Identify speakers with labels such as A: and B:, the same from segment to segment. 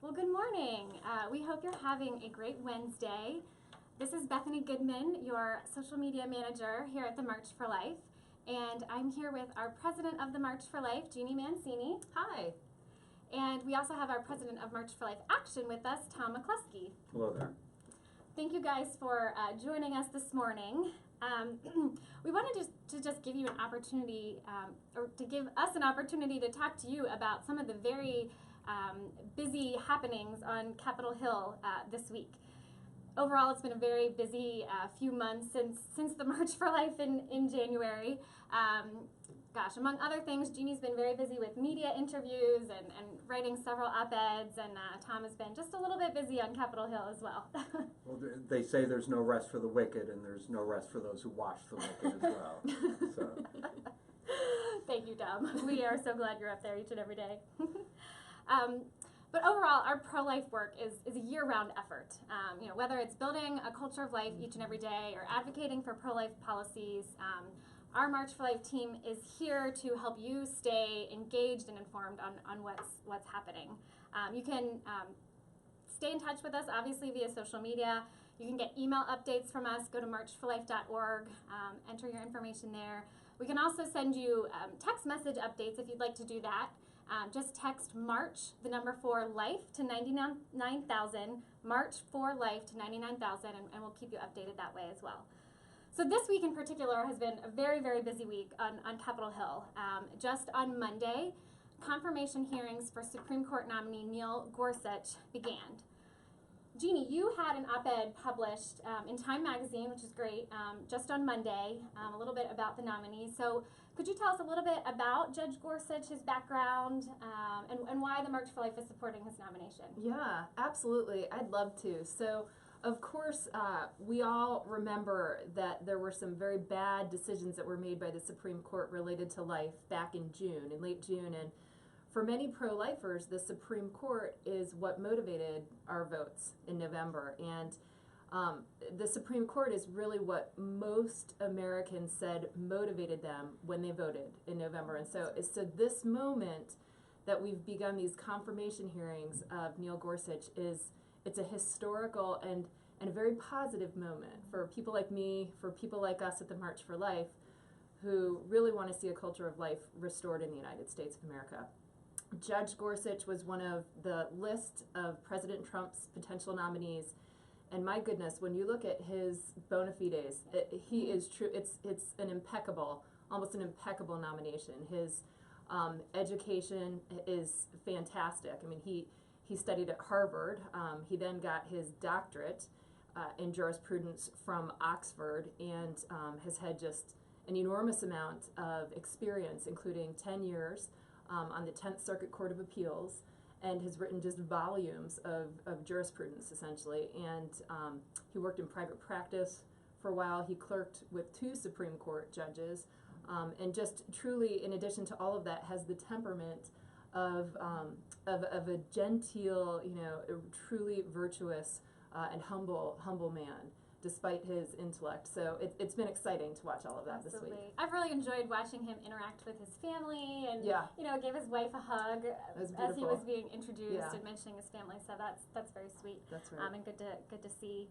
A: Well, good morning. We hope you're having a great Wednesday. This is Bethany Goodman, your social media manager here at the March for Life. And I'm here with our president of the March for Life, Jeannie Mancini.
B: Hi.
A: And we also have our president of March for Life Action with us, Tom McCluskey.
C: Hello there.
A: Thank you guys for joining us this morning. We wanted to just give you an opportunity, or to give us an opportunity to talk to you about some of the very busy happenings on Capitol Hill this week. Overall, it's been a very busy few months since the March for Life in January. Among other things, Jeannie's been very busy with media interviews and writing several op-eds, and Tom has been just a little bit busy on Capitol Hill as well.
C: Well, they say there's no rest for the wicked, and there's no rest for those who watch the wicked as well. So.
A: Thank you, Tom. We are so glad you're up there each and every day. But overall, our pro-life work is a year-round effort. Whether it's building a culture of life each and every day or advocating for pro-life policies, our March for Life team is here to help you stay engaged and informed on what's happening. You can stay in touch with us, obviously, via social media. You can get email updates from us. Go to marchforlife.org, enter your information there. We can also send you text message updates if you'd like to do that. Just text March, the number 4 Life to 99,000, March for Life to 99,000, and we'll keep you updated that way as well. So this week in particular has been a very, very busy week on Capitol Hill. Just on Monday, confirmation hearings for Supreme Court nominee Neil Gorsuch began. Jeannie, you had an op-ed published in Time Magazine, which is great, just on Monday, a little bit about the nominee. So could you tell us a little bit about Judge Gorsuch, his background, and why the March for Life is supporting his nomination?
B: Yeah, absolutely. I'd love to. So, of course, we all remember that there were some very bad decisions that were made by the Supreme Court related to life back in late June, and for many pro-lifers, the Supreme Court is what motivated our votes in November, and the Supreme Court is really what most Americans said motivated them when they voted in November. And so this moment that we've begun these confirmation hearings of Neil Gorsuch it's a historical and a very positive moment for people like me, for people like us at the March for Life, who really want to see a culture of life restored in the United States of America. Judge Gorsuch was one of the list of President Trump's potential nominees, and my goodness, when you look at his bona fides, he is true. It's almost an impeccable nomination. His education is fantastic. I mean, he studied at Harvard. He then got his doctorate in jurisprudence from Oxford, and has had just an enormous amount of experience, including 10 years on the 10th Circuit Court of Appeals, and has written just volumes of jurisprudence, essentially. And he worked in private practice for a while. He clerked with 2 Supreme Court judges, and just truly, in addition to all of that, has the temperament of a genteel, truly virtuous and humble man, despite his intellect. So it's been exciting to watch all of that
A: Absolutely.
B: This week.
A: I've really enjoyed watching him interact with his family, and gave his wife a hug as he was being introduced and mentioning his family. So that's very sweet.
B: That's right.
A: And good to see.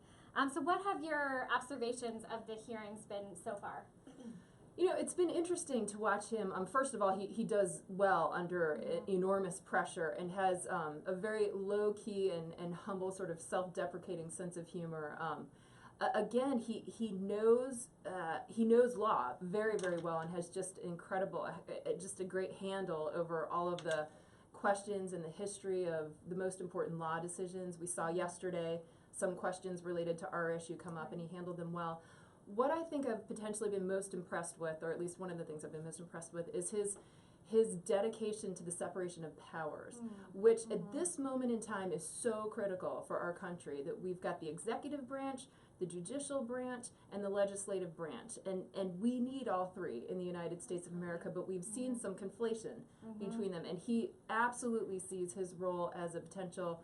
A: So what have your observations of the hearings been so far?
B: It's been interesting to watch him. First of all, he does well under enormous pressure and has a very low-key and humble, sort of self-deprecating sense of humor. Again, he knows law very, very well, and has just just a great handle over all of the questions in the history of the most important law decisions. We saw yesterday some questions related to our issue come up, and he handled them well. What I think I've potentially been most impressed with, or at least one of the things I've been most impressed with, is his dedication to the separation of powers, which at this moment in time is so critical for our country, that we've got the executive branch, the judicial branch, and the legislative branch. And we need all 3 in the United States of America, but we've seen some conflation between them. And he absolutely sees his role as a potential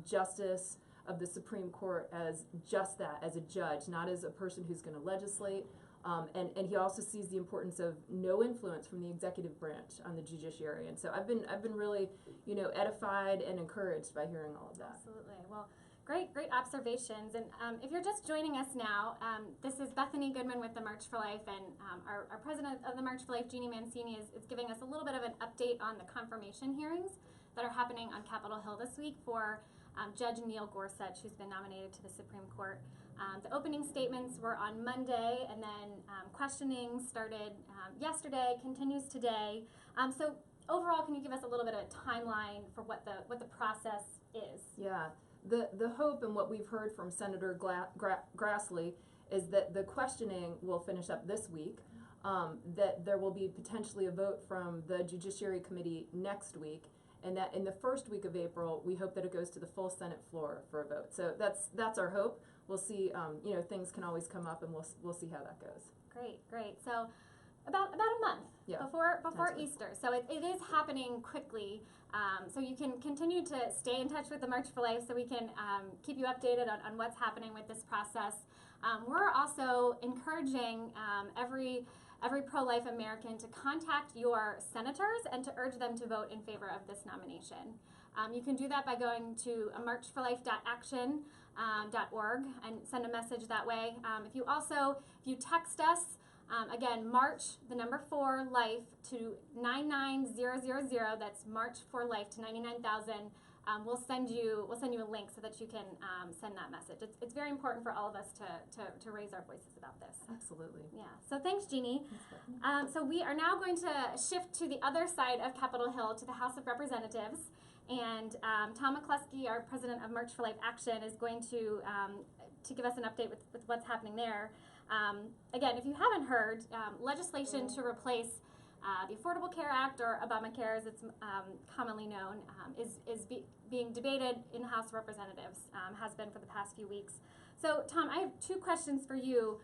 B: justice of the Supreme Court as just that, as a judge, not as a person who's going to legislate And he also sees the importance of no influence from the executive branch on the judiciary. And so I've been really, edified and encouraged by hearing all of that.
A: Absolutely. Well, great observations. And if you're just joining us now, this is Bethany Goodman with the March for Life, and our president of the March for Life, Jeannie Mancini, is giving us a little bit of an update on the confirmation hearings that are happening on Capitol Hill this week for Judge Neil Gorsuch, who's been nominated to the Supreme Court. The opening statements were on Monday, and then questioning started yesterday, continues today. So overall, can you give us a little bit of a timeline for what the process is?
B: Yeah, the hope and what we've heard from Senator Grassley is that the questioning will finish up this week, that there will be potentially a vote from the Judiciary Committee next week, and that in the first week of April, we hope that it goes to the full Senate floor for a vote. So that's our hope. We'll see. Things can always come up, and we'll see how that goes.
A: Great. So about a month before Easter. So it is happening quickly. So you can continue to stay in touch with the March for Life, so we can keep you updated on what's happening with this process. We're also encouraging every pro-life American to contact your senators and to urge them to vote in favor of this nomination. You can do that by going to marchforlife.action.org and send a message that way. If you text us, again, March, the number 4, Life, to 99000, that's March for Life to 99,000, we'll send you a link so that you can send that message. It's very important for all of us to raise our voices about this.
B: Absolutely.
A: Yeah. So thanks, Jeannie. So we are now going to shift to the other side of Capitol Hill, to the House of Representatives. And Tom McCluskey, our president of March for Life Action, is going to give us an update with what's happening there. Again, if you haven't heard, legislation to replace the Affordable Care Act, or Obamacare as it's commonly known, is being debated in the House of Representatives, has been for the past few weeks. So, Tom, I have 2 questions for you.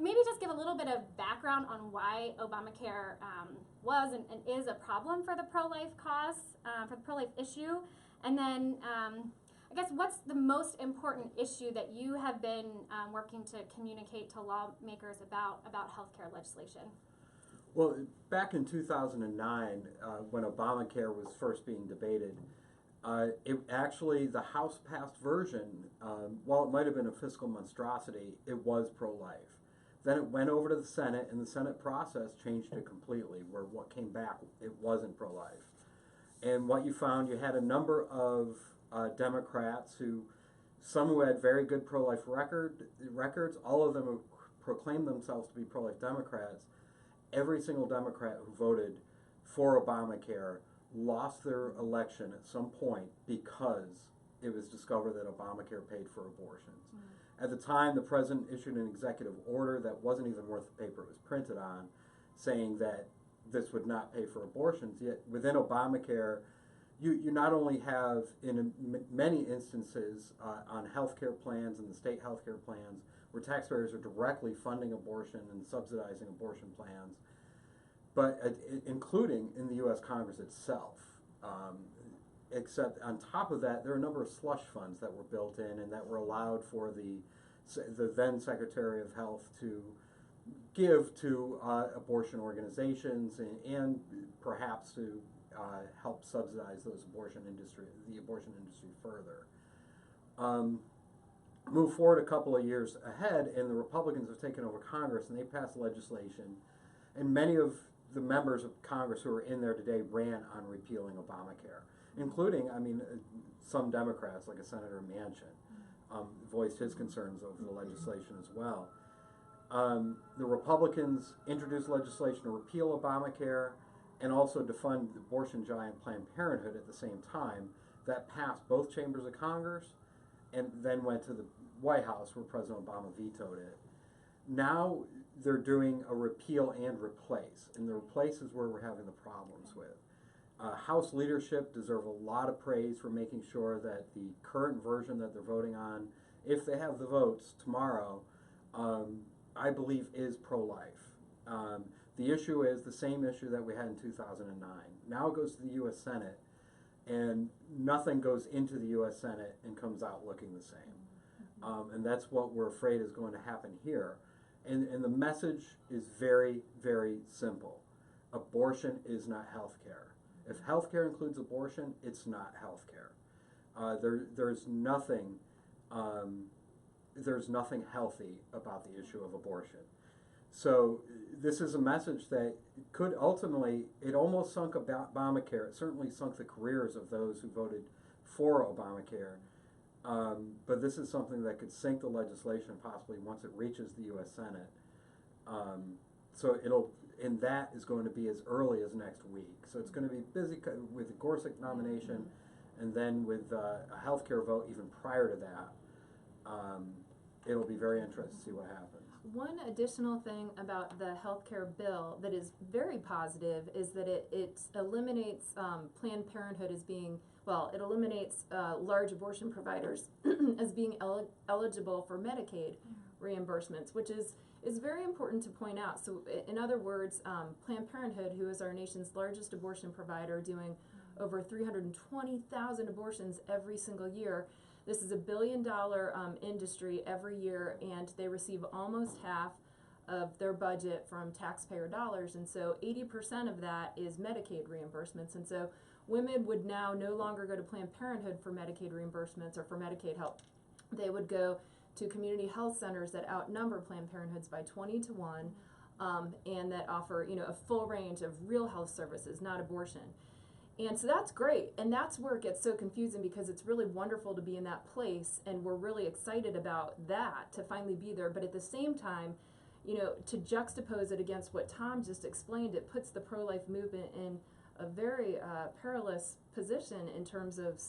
A: Maybe just give a little bit of background on why Obamacare was and is a problem for the pro-life cause, for the pro-life issue. And then I guess what's the most important issue that you have been working to communicate to lawmakers about healthcare legislation?
C: Well, back in 2009, when Obamacare was first being debated, the House passed version, while it might have been a fiscal monstrosity, it was pro-life. Then it went over to the Senate, and the Senate process changed it completely, where what came back, it wasn't pro-life. And what you found, you had a number of Democrats some who had very good pro-life records, all of them who proclaimed themselves to be pro-life Democrats. Every single Democrat who voted for Obamacare lost their election at some point because it was discovered that Obamacare paid for abortions. At the time, the president issued an executive order that wasn't even worth the paper it was printed on, saying that this would not pay for abortions. Yet within Obamacare, you not only have, in many instances, on health care plans and the state health care plans, where taxpayers are directly funding abortion and subsidizing abortion plans, but including in the U.S. Congress itself. Except on top of that, there are a number of slush funds that were built in and that were allowed for the then Secretary of Health to give to abortion organizations and perhaps to help subsidize the abortion industry further. Move forward a couple of years ahead, and the Republicans have taken over Congress, and they passed legislation, and many of the members of Congress who are in there today ran on repealing Obamacare, including, some Democrats, like a Senator Manchin, voiced his concerns over the legislation as well. The Republicans introduced legislation to repeal Obamacare and also to fund the abortion giant Planned Parenthood at the same time. That passed both chambers of Congress and then went to the White House, where President Obama vetoed it. Now they're doing a repeal and replace, and the replace is where we're having the problems with. House leadership deserve a lot of praise for making sure that the current version that they're voting on, if they have the votes tomorrow, I believe is pro-life. The issue is the same issue that we had in 2009. Now it goes to the U.S. Senate, and nothing goes into the U.S. Senate and comes out looking the same. And that's what we're afraid is going to happen here. And the message is very, very simple. Abortion is not health care. If health care includes abortion, it's not health care. There's nothing healthy about the issue of abortion. So this is a message that could ultimately, it almost sunk Obamacare. It certainly sunk the careers of those who voted for Obamacare. But this is something that could sink the legislation possibly once it reaches the U.S. Senate. And that is going to be as early as next week. So it's going to be busy with the Gorsuch nomination, and then with a healthcare vote even prior to that. It'll be very interesting to see what happens.
B: One additional thing about the healthcare bill that is very positive is that it eliminates Planned Parenthood as being, it eliminates large abortion providers as being eligible for Medicaid reimbursements, which is very important to point out. So in other words, Planned Parenthood, who is our nation's largest abortion provider, doing over 320,000 abortions every single year. This is a $1 billion industry every year, and they receive almost half of their budget from taxpayer dollars, and so 80% of that is Medicaid reimbursements. And so women would now no longer go to Planned Parenthood for Medicaid reimbursements or for Medicaid help. They would go to community health centers that outnumber Planned Parenthoods by 20 to 1, and that offer a full range of real health services, not abortion. And so that's great, and that's where it gets so confusing, because it's really wonderful to be in that place, and we're really excited about that, to finally be there. But at the same time, to juxtapose it against what Tom just explained, it puts the pro-life movement in a very perilous position in terms of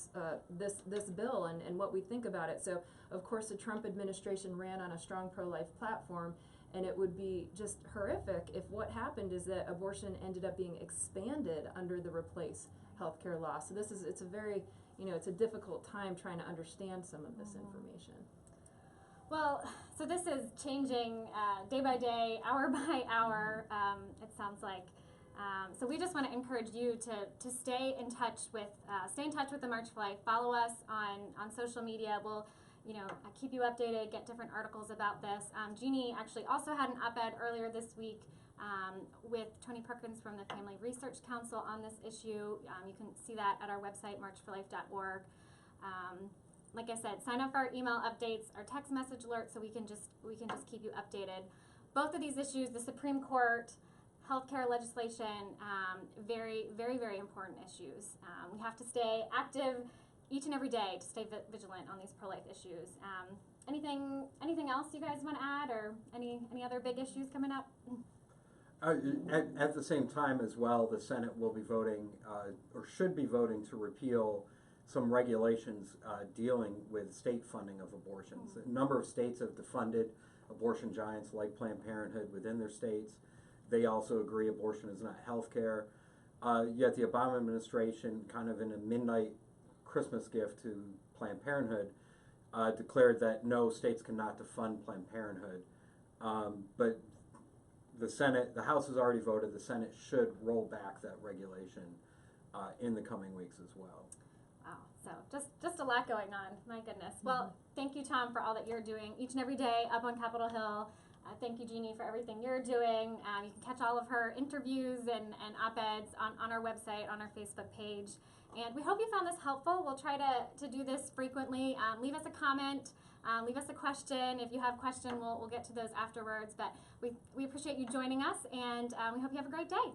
B: this bill and what we think about it. So, of course, the Trump administration ran on a strong pro-life platform, and it would be just horrific if what happened is that abortion ended up being expanded under the Replace Healthcare law. So it's a very, it's a difficult time trying to understand some of this information.
A: Well, so this is changing day by day, hour by hour, it sounds like. So we just want to encourage you to stay in touch with the March for Life. Follow us on social media. We'll keep you updated, get different articles about this. Jeannie actually also had an op-ed earlier this week with Tony Perkins from the Family Research Council on this issue. You can see that at our website, marchforlife.org. Like I said, sign up for our email updates, our text message alerts, so we can just keep you updated. Both of these issues, the Supreme Court, healthcare legislation, very, very, very important issues. We have to stay active each and every day to stay vigilant on these pro-life issues. Anything else you guys want to add, or any other big issues coming up?
C: At the same time as well, the Senate will be voting, or should be voting, to repeal some regulations dealing with state funding of abortions. A number of states have defunded abortion giants like Planned Parenthood within their states. They also agree abortion is not health care. Yet the Obama administration, kind of in a midnight Christmas gift to Planned Parenthood, declared that no, states cannot defund Planned Parenthood. But the House has already voted, the Senate should roll back that regulation in the coming weeks as well.
A: Wow, so just a lot going on, my goodness. Well, thank you, Tom, for all that you're doing each and every day up on Capitol Hill. Thank you, Jeannie, for everything you're doing. You can catch all of her interviews and op-eds on our website, on our Facebook page. And we hope you found this helpful. We'll try to do this frequently. Leave us a comment. Leave us a question. If you have a question, we'll get to those afterwards. But we appreciate you joining us, and we hope you have a great day.